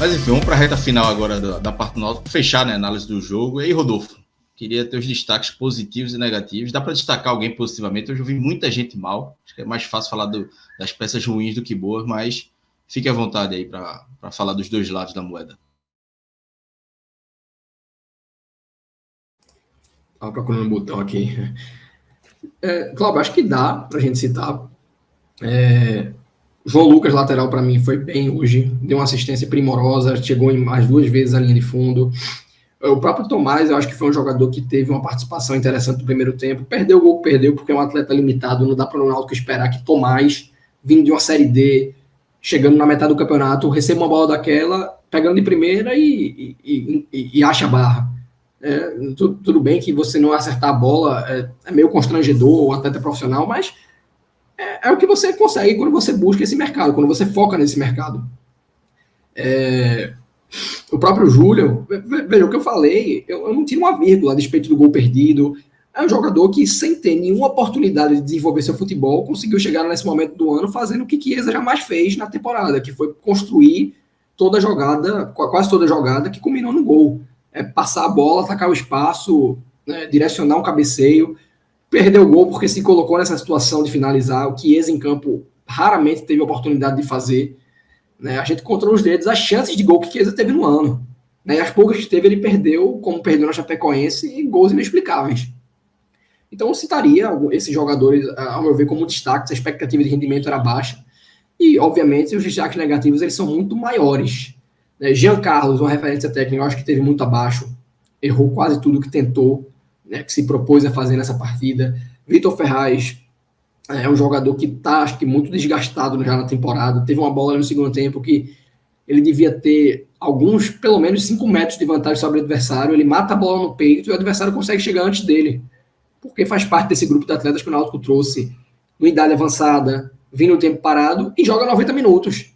Mas enfim, vamos para a reta final agora da parte do Náutico, fechar, né, a análise do jogo. E aí, Rodolfo, queria ter os destaques positivos e negativos. Dá para destacar alguém positivamente? Eu já vi muita gente mal. Acho que é mais fácil falar das peças ruins do que boas, mas fique à vontade aí para falar dos dois lados da moeda. Estava procurando um botão aqui. Cláudio, acho que dá para a gente citar. João Lucas, lateral, para mim, foi bem hoje. Deu uma assistência primorosa, chegou em mais 2 vezes a linha de fundo. O próprio Tomás, eu acho que foi um jogador que teve uma participação interessante no primeiro tempo. Perdeu o gol que perdeu, porque é um atleta limitado. Não dá para o Náutico esperar que Tomás, vindo de uma Série D, chegando na metade do campeonato, receba uma bola daquela, pegando de primeira e acha a barra. Tudo bem que você não acertar a bola é meio constrangedor, o atleta profissional, mas é o que você consegue quando você busca esse mercado, quando você foca nesse mercado. O próprio Júlio, veja o que eu falei, eu não tiro uma vírgula a despeito do gol perdido. É um jogador que, sem ter nenhuma oportunidade de desenvolver seu futebol, conseguiu chegar nesse momento do ano fazendo o que Chiesa jamais fez na temporada, que foi construir toda a jogada, quase toda a jogada, que culminou no gol. Passar a bola, atacar o espaço, né, direcionar um cabeceio. Perdeu o gol porque se colocou nessa situação de finalizar, o Chiesa em campo raramente teve a oportunidade de fazer. Né? A gente contou nos dedos as chances de gol que Chiesa teve no ano. Né? E as poucas que teve, ele perdeu, como perdeu na Chapecoense, e gols inexplicáveis. Então eu citaria esses jogadores, ao meu ver, como destaques. A expectativa de rendimento era baixa. E, obviamente, os destaques negativos eles são muito maiores. Né? Jean Carlos, uma referência técnica, eu acho que teve muito abaixo. Errou quase tudo que tentou, né, que se propôs a fazer nessa partida. Vitor Ferraz é um jogador que está, acho que, muito desgastado já na temporada. Teve uma bola no segundo tempo que ele devia ter alguns, pelo menos 5 metros de vantagem sobre o adversário. Ele mata a bola no peito e o adversário consegue chegar antes dele. Porque faz parte desse grupo de atletas que o Náutico trouxe em idade avançada, vindo no tempo parado e joga 90 minutos,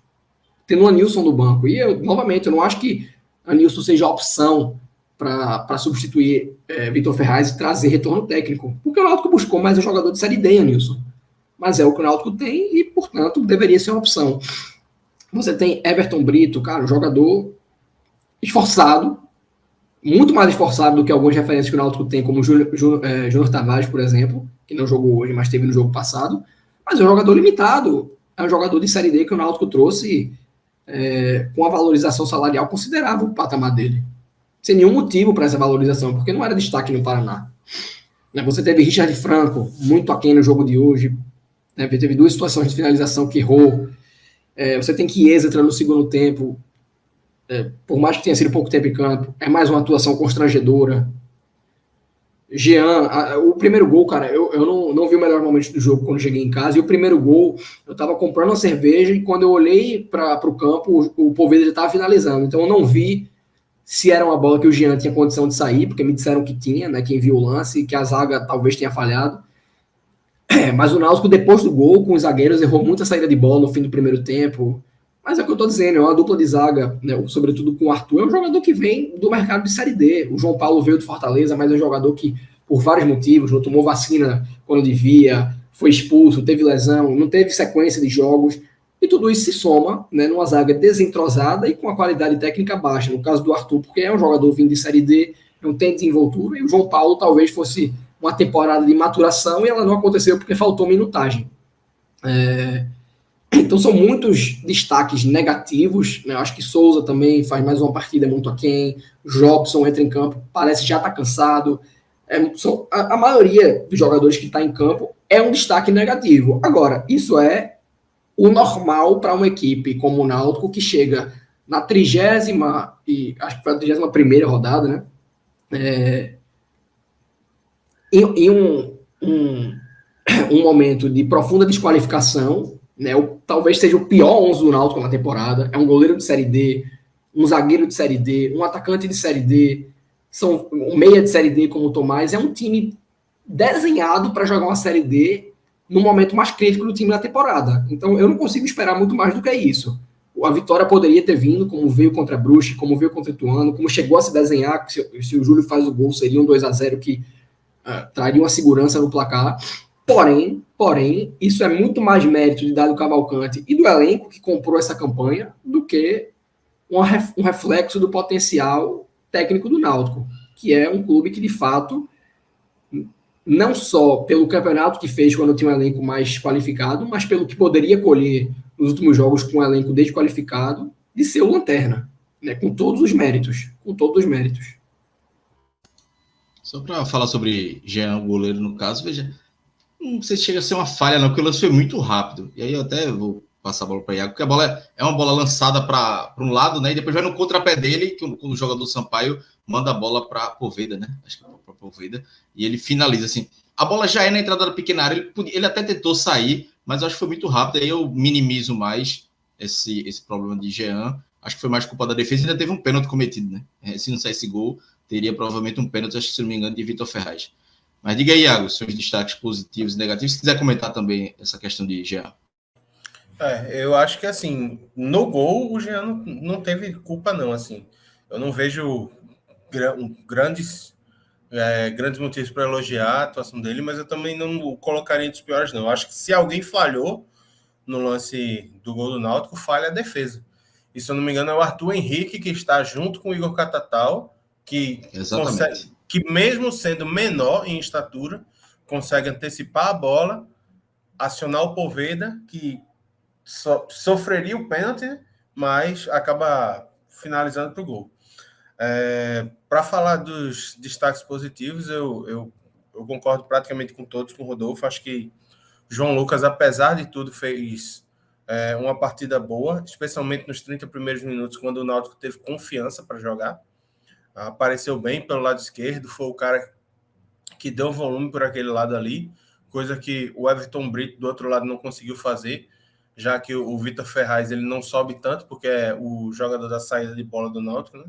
tendo o Anilson no banco. E, novamente, eu não acho que Anilson seja a opção para substituir Vitor Ferraz e trazer retorno técnico. Porque o Náutico buscou mais um jogador de Série D, Anilson. Mas é o que o Náutico tem e, portanto, deveria ser uma opção. Você tem Everton Brito, cara, um jogador esforçado, muito mais esforçado do que algumas referências que o Náutico tem, como o Júnior Tavares, por exemplo, que não jogou hoje, mas teve no jogo passado. Mas é um jogador limitado. É um jogador de Série D que o Náutico trouxe com uma valorização salarial considerável o patamar dele. Sem nenhum motivo para essa valorização, porque não era destaque no Paraná. Você teve Richard Franco, muito aquém no jogo de hoje. Teve 2 situações de finalização que errou. Você tem Chiesa entrando no segundo tempo. Por mais que tenha sido pouco tempo em campo, é mais uma atuação constrangedora. Jean, o primeiro gol, cara, eu não vi o melhor momento do jogo quando cheguei em casa, e o primeiro gol, eu tava comprando uma cerveja, e quando eu olhei para o campo, o Poveda já tava finalizando, então eu não vi se era uma bola que o Jean tinha condição de sair, porque me disseram que tinha, né, quem viu o lance, que a zaga talvez tenha falhado. Mas o Náutico, depois do gol, com os zagueiros, errou muita saída de bola no fim do primeiro tempo. Mas é o que eu tô dizendo, é uma dupla de zaga, né, sobretudo com o Arthur, é um jogador que vem do mercado de Série D. O João Paulo veio do Fortaleza, mas é um jogador que, por vários motivos, não tomou vacina quando devia, foi expulso, teve lesão, não teve sequência de jogos, e tudo isso se soma, né, numa zaga desentrosada e com a qualidade técnica baixa. No caso do Arthur, porque é um jogador vindo de Série D, não tem desenvoltura, e o João Paulo talvez fosse uma temporada de maturação, e ela não aconteceu porque faltou minutagem. Então são muitos destaques negativos, né? Eu acho que Souza também faz mais uma partida muito aquém, Jobson entra em campo, parece já estar cansado. A maioria dos jogadores que está em campo é um destaque negativo. Agora, isso é o normal para uma equipe como o Náutico, que chega na 30ª, e acho que foi a 31ª rodada, né? Em um momento de profunda desqualificação, né? Talvez seja o pior 11 do Náutico na temporada. É um goleiro de Série D, um zagueiro de Série D, um atacante de Série D, são um meia de Série D como o Tomás. É um time desenhado para jogar uma Série D no momento mais crítico do time na temporada. Então eu não consigo esperar muito mais do que isso. A vitória poderia ter vindo, como veio contra a Bruxa, como veio contra o Ituano, como chegou a se desenhar, se o Júlio faz o gol, seria um 2-0 que traria uma segurança no placar. Porém, isso é muito mais mérito de Dário Cavalcante e do elenco que comprou essa campanha do que um reflexo do potencial técnico do Náutico, que é um clube que, de fato, não só pelo campeonato que fez quando tinha um elenco mais qualificado, mas pelo que poderia colher nos últimos jogos com um elenco desqualificado, de ser o lanterna, né? Com todos os méritos. Com todos os méritos. Só para falar sobre Jean, o goleiro, no caso, veja, não sei se chega a ser uma falha, não, porque o lance foi muito rápido. E aí eu até vou passar a bola para Iago, porque a bola é uma bola lançada para um lado, né? E depois vai no contrapé dele, que o jogador Sampaio manda a bola para Poveda, né? Acho que é para Poveda, e ele finaliza assim. A bola já é na entrada da pequena área, ele até tentou sair, mas eu acho que foi muito rápido. Aí eu minimizo mais esse problema de Jean. Acho que foi mais culpa da defesa. Ainda teve um pênalti cometido, né? Se não saísse gol, teria provavelmente um pênalti, acho que se não me engano, de Vitor Ferraz. Mas diga aí, Iago, seus destaques positivos e negativos. Se quiser comentar também essa questão de Jean. Eu acho que, assim, no gol, o Jean não teve culpa, não, assim. Eu não vejo grandes motivos para elogiar a atuação dele, mas eu também não o colocaria entre os piores, não. Eu acho que se alguém falhou no lance do gol do Náutico, falha a defesa. E, se eu não me engano, é o Arthur Henrique, que está junto com o Igor Catatal, que consegue, que mesmo sendo menor em estatura, consegue antecipar a bola, acionar o Poveda, que sofreria o pênalti, mas acaba finalizando para o gol. Para falar dos destaques positivos, eu concordo praticamente com todos, com o Rodolfo. Acho que João Lucas, apesar de tudo, fez uma partida boa, especialmente nos 30 primeiros minutos, quando o Náutico teve confiança para jogar. Apareceu bem pelo lado esquerdo, foi o cara que deu volume por aquele lado ali, coisa que o Everton Brito, do outro lado, não conseguiu fazer, já que o Vitor Ferraz ele não sobe tanto, porque é o jogador da saída de bola do Náutico, né?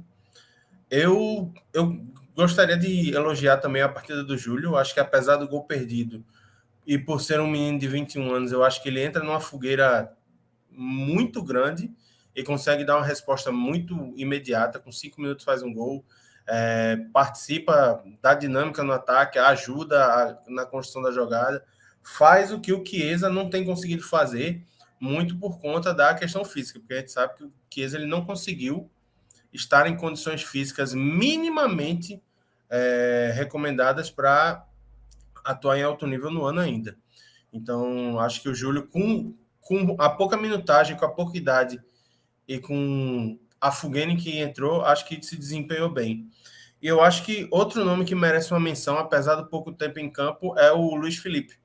Eu gostaria de elogiar também a partida do Júlio. Acho que, apesar do gol perdido e por ser um menino de 21 anos, eu acho que ele entra numa fogueira muito grande e consegue dar uma resposta muito imediata. Com 5 minutos faz um gol, participa da dinâmica no ataque, ajuda na construção da jogada, faz o que o Chiesa não tem conseguido fazer, muito por conta da questão física, porque a gente sabe que o Chiesa ele não conseguiu estar em condições físicas minimamente recomendadas para atuar em alto nível no ano ainda. Então, acho que o Júlio, com a pouca minutagem, com a pouca idade e com a Fugene que entrou, acho que se desempenhou bem. E eu acho que outro nome que merece uma menção, apesar do pouco tempo em campo, é o Luiz Felipe,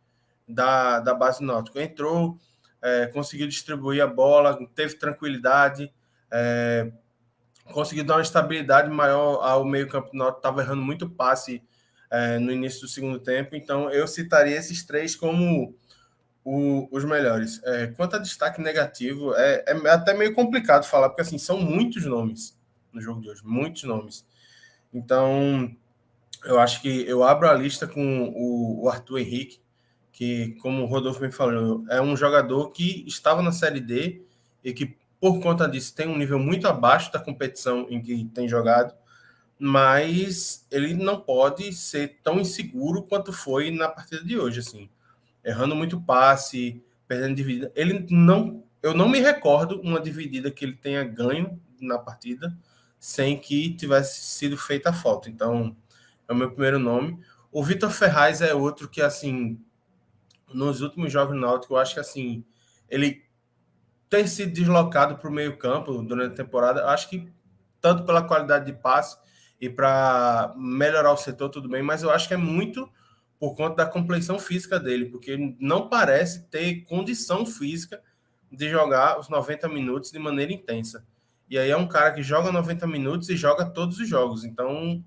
da base do Náutico. Entrou, conseguiu distribuir a bola, teve tranquilidade, conseguiu dar uma estabilidade maior ao meio-campo do Náutico, estava errando muito passe no início do segundo tempo, então eu citaria esses três como os melhores. Quanto a destaque negativo, é até meio complicado falar, porque assim, são muitos nomes no jogo de hoje, muitos nomes. Então, eu acho que eu abro a lista com o Arthur Henrique, que, como o Rodolfo me falou, é um jogador que estava na Série D e que, por conta disso, tem um nível muito abaixo da competição em que tem jogado, mas ele não pode ser tão inseguro quanto foi na partida de hoje, assim, errando muito passe, perdendo dividida. Eu não me recordo uma dividida que ele tenha ganho na partida sem que tivesse sido feita a falta. Então, é o meu primeiro nome. O Vitor Ferraz é outro que, assim, nos últimos jogos do Náutico, eu acho que, assim, ele ter sido deslocado para o meio-campo durante a temporada, acho que tanto pela qualidade de passe e para melhorar o setor, tudo bem, mas eu acho que é muito por conta da complexão física dele, porque não parece ter condição física de jogar os 90 minutos de maneira intensa. E aí é um cara que joga 90 minutos e joga todos os jogos. Então,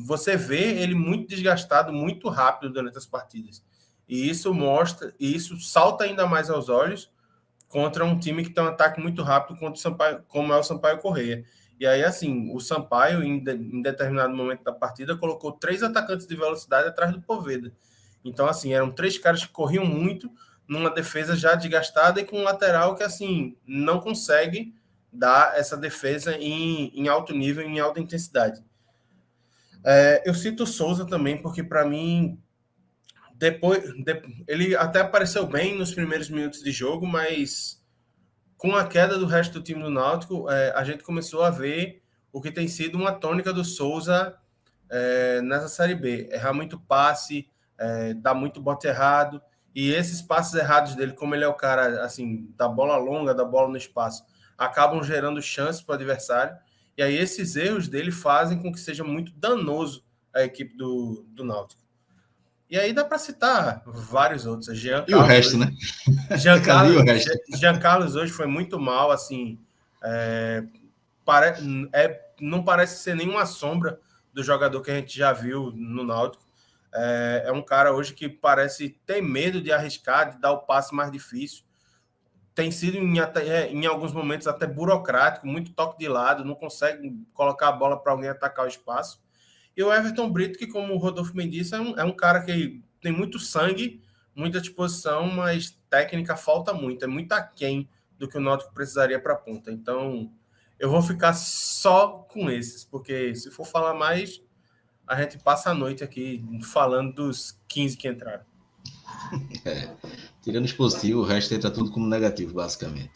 você vê ele muito desgastado, muito rápido durante as partidas. E isso salta ainda mais aos olhos contra um time que tem um ataque muito rápido contra o Sampaio, como é o Sampaio Corrêa. E aí, assim, o Sampaio, em determinado momento da partida, colocou 3 atacantes de velocidade atrás do Poveda. Então, assim, eram 3 caras que corriam muito numa defesa já desgastada e com um lateral que, assim, não consegue dar essa defesa em alto nível, em alta intensidade. Eu cito o Souza também, porque, para mim, ele até apareceu bem nos primeiros minutos de jogo, mas com a queda do resto do time do Náutico, a gente começou a ver o que tem sido uma tônica do Souza nessa Série B. Errar muito passe, dar muito bote errado, e esses passes errados dele, como ele é o cara assim, da bola longa, da bola no espaço, acabam gerando chances para o adversário, e aí esses erros dele fazem com que seja muito danoso a equipe do Náutico. E aí dá para citar vários outros. E o resto, né? Jean Carlos hoje foi muito mal, assim, não parece ser nenhuma sombra do jogador que a gente já viu no Náutico. É um cara hoje que parece ter medo de arriscar, de dar o passe mais difícil. Tem sido, em alguns momentos, até burocrático, muito toque de lado, não consegue colocar a bola para alguém atacar o espaço. E o Everton Brito, que, como o Rodolfo me disse, é um cara que tem muito sangue, muita disposição, mas técnica falta muito. É muito aquém do que o Náutico precisaria para a ponta. Então, eu vou ficar só com esses, porque se for falar mais, a gente passa a noite aqui falando dos 15 que entraram. Tirando os positivos, o resto entra tudo como negativo, basicamente.